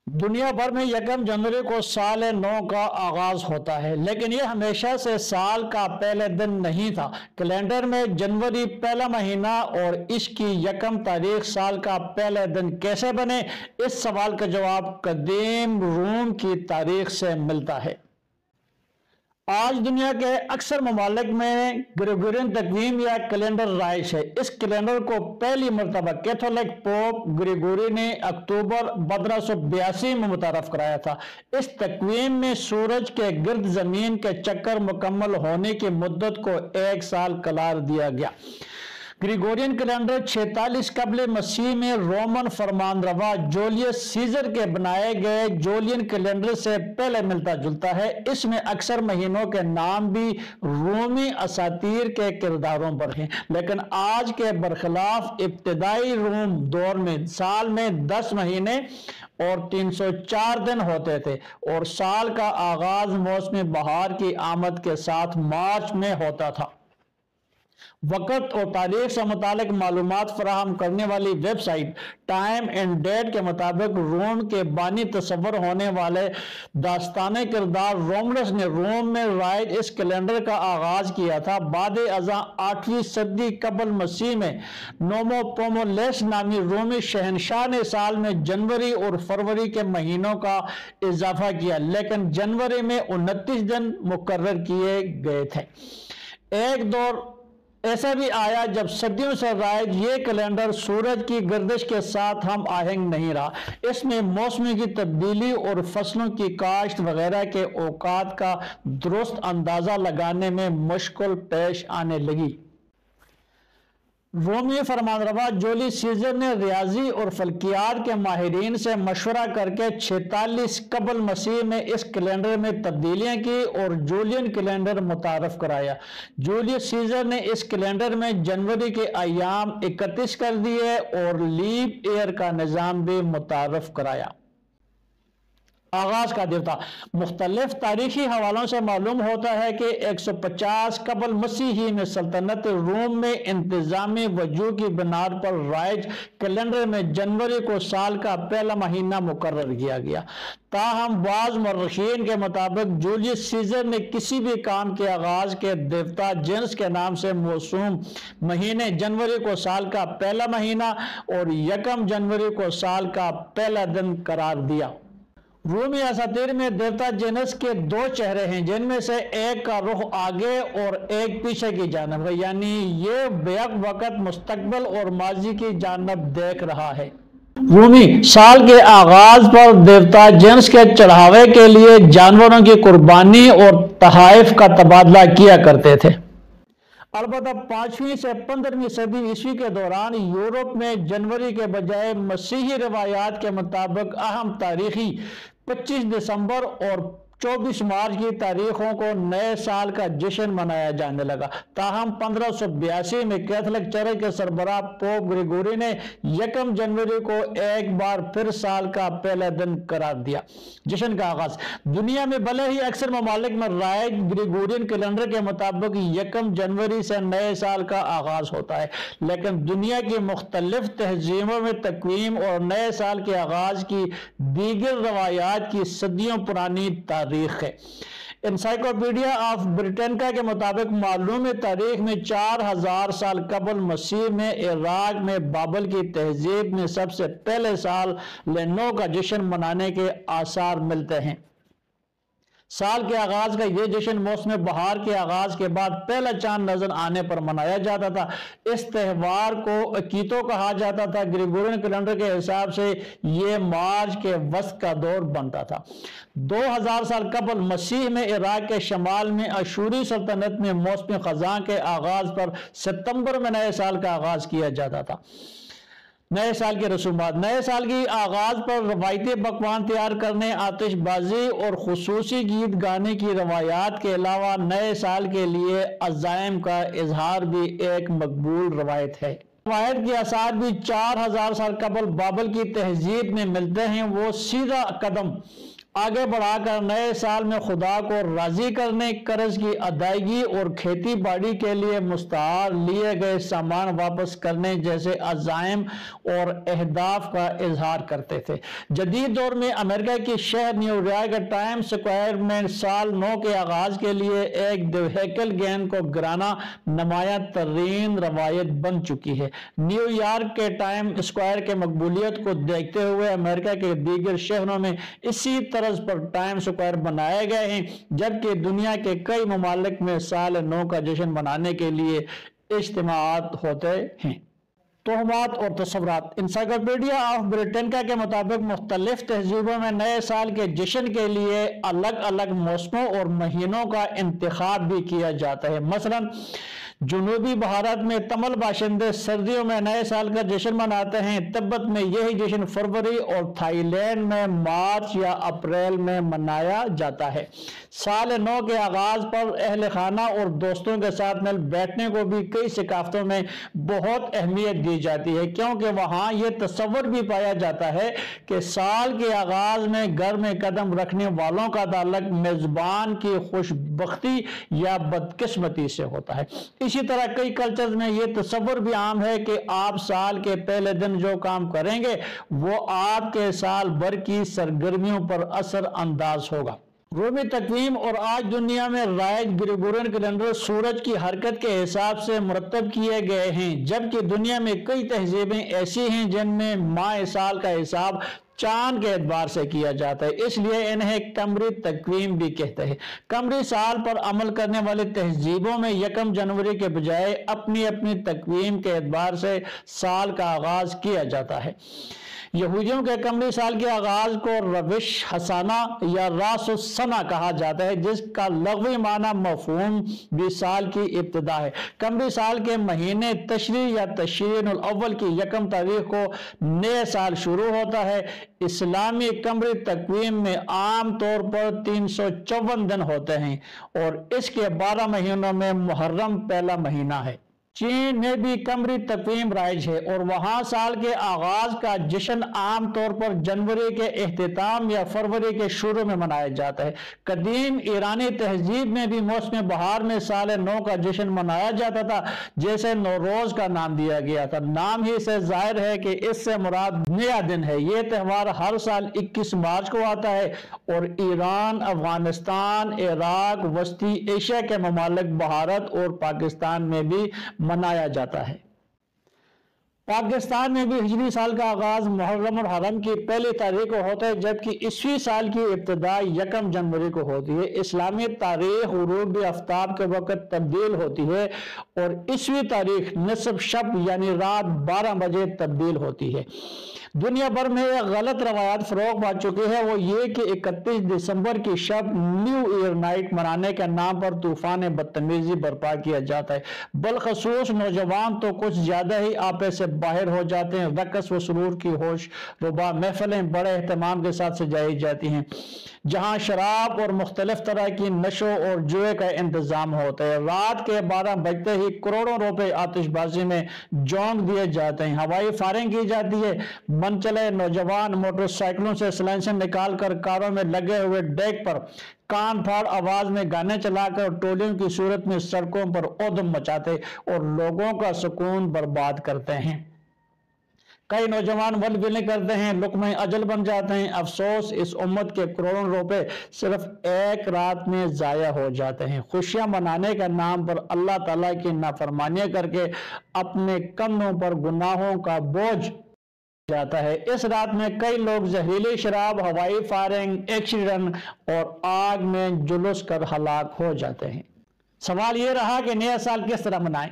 दुनिया भर में 1 जनवरी को साल नौ का आगाज होता है, लेकिन ये हमेशा से साल का पहले दिन नहीं था। कैलेंडर में जनवरी पहला महीना और इसकी 1 तारीख साल का पहले दिन कैसे बने, इस सवाल का जवाब कदीम रोम की तारीख से मिलता है। आज दुनिया के अक्सर ममालिक में ग्रेगोरियन तकवीम या कैलेंडर राइज है। इस कैलेंडर को पहली मरतबा कैथोलिक पोप ग्रेगोरी ने अक्टूबर 1582 में मुतारफ कराया था। इस तकवीम में सूरज के गिर्द जमीन के चक्कर मुकम्मल होने की मुद्दत को 1 साल करार दिया गया। ग्रेगोरियन कैलेंडर 46 कबल मसीह में रोमन फरमानरवा जूलियस सीजर के बनाए गए जूलियन कैलेंडर से पहले मिलता जुलता है। इसमें अक्सर महीनों के नाम भी रोमी असातीर के किरदारों पर हैं, लेकिन आज के बरखिलाफ इब्तदाई रोम दौर में साल में 10 महीने और 304 दिन होते थे और साल का आगाज मौसम बहार की आमद के साथ मार्च में होता था। वक़्त और तारीख से मुतालिक मालूमात फराहम करने वाली वेबसाइट टाइम एंड डेट के मुताबिक रोम के बानी तस्वर होने वाले दास्ताने किरदार रोमनस ने रोम में राइज इस कैलेंडर का आगाज किया था। बाद अज़ा 8वीं सदी कबल मसीह में नोमो पोमोलेस नामी रोमी शहनशाह ने साल में जनवरी और फरवरी के महीनों का इजाफा किया, लेकिन जनवरी में 29 दिन मुकर्रर किए गए थे। एक दौर ऐसा भी आया जब सदियों से राइज ये कैलेंडर सूरज की गर्दिश के साथ हम आहंग नहीं रहा। इसमें मौसम की तब्दीली और फसलों की काश्त वगैरह के औकात का दुरुस्त अंदाजा लगाने में मुश्किल पेश आने लगी। रोमी फरमानरवा जूलियस सीजर ने रियाजी और फल्कियात के माहिरीन से मशवरा करके 46 कबल मसीह में इस कैलेंडर में तब्दीलियां की और जूलियन कैलेंडर मुतारफ कराया। जूलियस सीजर ने इस कैलेंडर में जनवरी के अयाम 31 कर दिए और लीप ईयर का निज़ाम भी मुतारफ कराया। आगाज का देवता मुख्तलिफ तारीखी हवालों से मालूम होता है कि 150 कबल मसीही में सल्तनत रोम में इंतजामी वजूह की बुनियाद पर राइज कैलेंडर में जनवरी को साल का पहला महीना मुकर्रर किया गया। ताहम बाज़ मर्रखीन के मुताबिक जूलियस सीजर ने किसी भी काम के आगाज के देवता जिन्स के नाम से मौसूम महीने जनवरी को साल का पहला महीना और 1 जनवरी को साल का पहला दिन करार दिया। रोमी असातीर में देवता जेनस के 2 चेहरे हैं, जिनमें से एक का रुख आगे और एक पीछे की जानब है, यानी ये बेक वक्त मुस्तकबिल और माजी की जानब देख रहा है। रोमी साल के आगाज पर देवता जेनस के चढ़ावे के लिए जानवरों की कुर्बानी और तहाइफ का तबादला किया करते थे। अलबत्ता 5वीं से 15वीं सदी ईस्वी के दौरान यूरोप में जनवरी के बजाय मसीही रवायात के मुताबिक अहम तारीखी 25 दिसंबर और 24 मार्च की तारीखों को नए साल का जश्न मनाया जाने लगा। ताहम 1582 में कैथोलिक चर्च के सरबराह पोप ग्रेगोरी ने 1 जनवरी को एक बार फिर साल का पहला दिन करार दिया। जश्न का आगाज दुनिया में भले ही अक्सर ममालिक में राइज ग्रेगोरियन कैलेंडर के मुताबिक 1 जनवरी से नए साल का आगाज होता है, लेकिन दुनिया की मुख्तलिफ तहजीबों में तकवीम और नए साल के आगाज की दीगर रवायात की सदियों पुरानी तारीख है। एनसाइक्लोपीडिया ऑफ ब्रिटेनिका के मुताबिक मालूम तारीख में 4000 साल कबल मसीह में इराक में बाबल की तहजीब में सबसे पहले साल नौ का जश्न मनाने के आसार मिलते हैं। साल के आगाज का यह जश्न मौसम बहार के आगाज के बाद पहला चांद नजर आने पर मनाया जाता था। इस त्यौहार को अकीतो कहा जाता था। ग्रेगोरियन कैलेंडर के हिसाब से यह मार्च के वस्त का दौर बनता था। 2000 साल कबल मसीह में इराक के शमाल में अशूरी सल्तनत में मौसम खज़ां के आगाज पर सितंबर में नए साल का आगाज किया जाता था। नए साल के रसूमात नए साल की आगाज पर रवायती पकवान तैयार करने, आतिशबाजी और खुसूसी गीत गाने की रवायात के अलावा नए साल के लिए अज़ाइम का इजहार भी एक मकबूल रवायत है। रवायत के आसार भी 4000 साल कबल बाबल की तहजीब में मिलते हैं। वो सीधा कदम आगे बढ़ाकर नए साल में खुदा को राजी करने, कर्ज की अदायगी और खेती बाड़ी के लिए मुस्तआर लिए गए सामान वापस करने जैसे अज़ाइम और अहदाफ का इजहार करते थे। जदीद दौर में अमेरिका की शहर न्यूयॉर्क के टाइम स्क्वायर में साल नौ के आगाज के लिए एक दिवहैकल गेंद को गिराना नुमायां तरीन रवायत बन चुकी है। न्यूयॉर्क के टाइम स्क्वायर के मकबूलियत को देखते हुए अमेरिका के दीगर शहरों में इसी तर्ज पर टाइम स्क्वायर बनाए गए हैं, जबकि दुनिया के कई ममालिक में साल नौ का जश्न मनाने के लिए इज्तिमाआत होते हैं। तोहमात और तस्वुरात। इंसाइक्लोपीडिया ऑफ ब्रिटेनिका के मुताबिक मुख्तलिफ तहजीबों में नए साल के जश्न के लिए अलग अलग मौसमों और महीनों का इंतखाब भी किया जाता है। मसलन जनूबी भारत में तमिल बाशिंदे सर्दियों में नए साल का जश्न मनाते हैं। तिब्बत में यही जश्न फरवरी और थाईलैंड में मार्च या अप्रैल में मनाया जाता है। साल नौ के आगाज पर अहल खाना और दोस्तों के साथ मिल बैठने को भी कई सकाफतों में बहुत अहमियत दी जाती है, क्योंकि वहाँ यह तस्वर भी पाया जाता है कि साल के आगाज में घर में कदम रखने वालों का ताल्लुक मेजबान की खुशबख्ती या बदकिस्मती से होता है। इसी तरह कई कल्चर्स में यह तस्वर भी आम है कि आप साल के पहले दिन जो काम करेंगे वो आपके साल भर की सरगर्मियों पर असर अंदाज होगा। रोमी तकवीम और आज दुनिया में राइज ग्रेगोरियन कैलेंडर सूरज की हरकत के हिसाब से मुरतब किए गए हैं, जबकि दुनिया में कई तहजीबें ऐसी हैं जिनमें माह साल का हिसाब चांद के एतबार से किया जाता है, इसलिए इन्हें कमरी तकवीम भी कहते हैं। कमरी साल पर अमल करने वाली तहजीबों में 1 जनवरी के बजाय अपनी अपनी तकवीम के एतबार से साल का आगाज किया जाता है। यहूदियों के कमरी साल के आगाज को रविश हसाना या रासुसना कहा जाता है, जिसका लग़वी माना मफ़हूम भी साल की इब्तिदा है। कमरी साल के महीने तशरी या तशरीनुल अव्वल की 1 तारीख को नए साल शुरू होता है। इस्लामी कमरी तकवीम में आम तौर पर 354 दिन होते हैं और इसके 12 महीनों में मुहर्रम पहला महीना है। चीन में भी कमरी तकवीम राइज है और वहां साल के आगाज का जश्न आम तौर पर जनवरी के इख्तिताम या फरवरी के शुरू में मनाया जाता है। कदीम ईरानी तहजीब में भी मौसम बहार में साल नौ का जश्न मनाया जाता था, जैसे नौरोज का नाम दिया गया था। नाम ही से जाहिर है कि इससे मुराद नया दिन है। यह त्यौहार हर साल 21 मार्च को आता है और ईरान, अफगानिस्तान, इराक, वस्ती एशिया के ममालिक, भारत और पाकिस्तान में भी मनाया जाता है। पाकिस्तान में भी हिजरी साल का आगाज मुहर्रम और हरम की पहली तारीख को होता है, जबकि ईस्वी साल की इब्तिदा 1 जनवरी को होती है। इस्लामी तारीख गुरूब आफ्ताब के वक्त तब्दील होती है और ईस्वी तारीख निसफ शब यानी रात 12 बजे तब्दील होती है। दुनिया भर में एक गलत रवायत फरोग पा चुकी है, वो ये कि 31 दिसंबर की शब न्यू ईयर नाइट मनाने के नाम पर तूफान बदतमीजी बर्पा किया जाता है। बलखसूस नौजवान तो कुछ ज्यादा ही आपे से बाहर हो जाते हैं। रक़स व सुरूर की होश रुबा महफिलें बड़े एहतमाम के साथ सजाई जाती हैं, जहां शराब और मुख्तलिफ तरह की नशो और जुए का इंतजाम होता है। रात के 12 बजते ही करोड़ों रुपए आतिशबाजी में झोंक दिए जाते हैं। हवाई फायरिंग की जाती है। मनचले नौजवान मोटरसाइकिलों से सिलेंसर निकालकर कारों में लगे हुए डेक पर कान फाड़ आवाज में गाने चलाकर टोलियों की सूरत में सड़कों पर ऊधम मचाते और लोगों का सुकून बर्बाद करते हैं। कई नौजवान वल विले करते हैं, लुक़्मे अजल बन जाते हैं। अफसोस, इस उम्मत के करोड़ों रुपए सिर्फ एक रात में जाया हो जाते हैं। खुशियां मनाने के नाम पर अल्लाह ताला की नाफरमानियां करके अपने कंधों पर गुनाहों का बोझ जाता है। इस रात में कई लोग जहरीली शराब, हवाई फायरिंग, एक्सीडेंट और आग में जुलूस कर हलाक हो जाते हैं। सवाल यह रहा कि नया साल किस तरह मनाएं।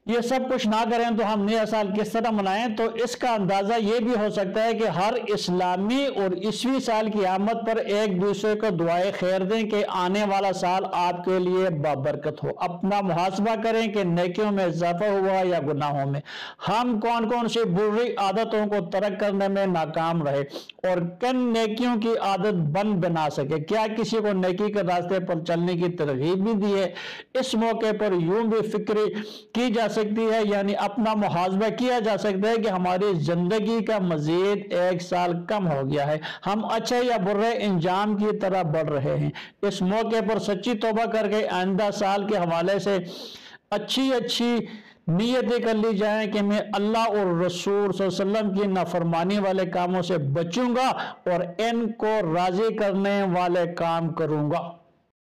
ये सब कुछ ना करें तो हम नया साल किस तरह मनाएं, तो इसका अंदाजा ये भी हो सकता है कि हर इस्लामी और ईस्वी साल की आमद पर एक दूसरे को दुआएं खैर दें कि आने वाला साल आपके लिए बाबरकत हो। अपना मुहासबा करें कि नेकियों में इजाफा हुआ या गुनाहों में। हम कौन कौन सी बुरी आदतों को तर्क करने में नाकाम रहे और किन नेकियों की आदत बना सके। क्या किसी को नेकी के रास्ते पर चलने की तरगीब भी दी है। इस मौके पर यूं भी फिक्र की जा सकती है, यानी अपना मुहासबा किया जा सकता है कि हमारी जिंदगी का मजीद 1 साल कम हो गया है, हम अच्छे या बुरे इंजाम की तरह बढ़ रहे हैं। इस मौके पर सच्ची तौबा करके आइंदा साल के हवाले से अच्छी अच्छी नीयतें कर ली जाएं कि मैं अल्लाह और रसूल सल्लल्लाहु अलैहि वसल्लम की नाफरमानी वाले कामों से बचूंगा और इनको राजी करने वाले काम करूंगा।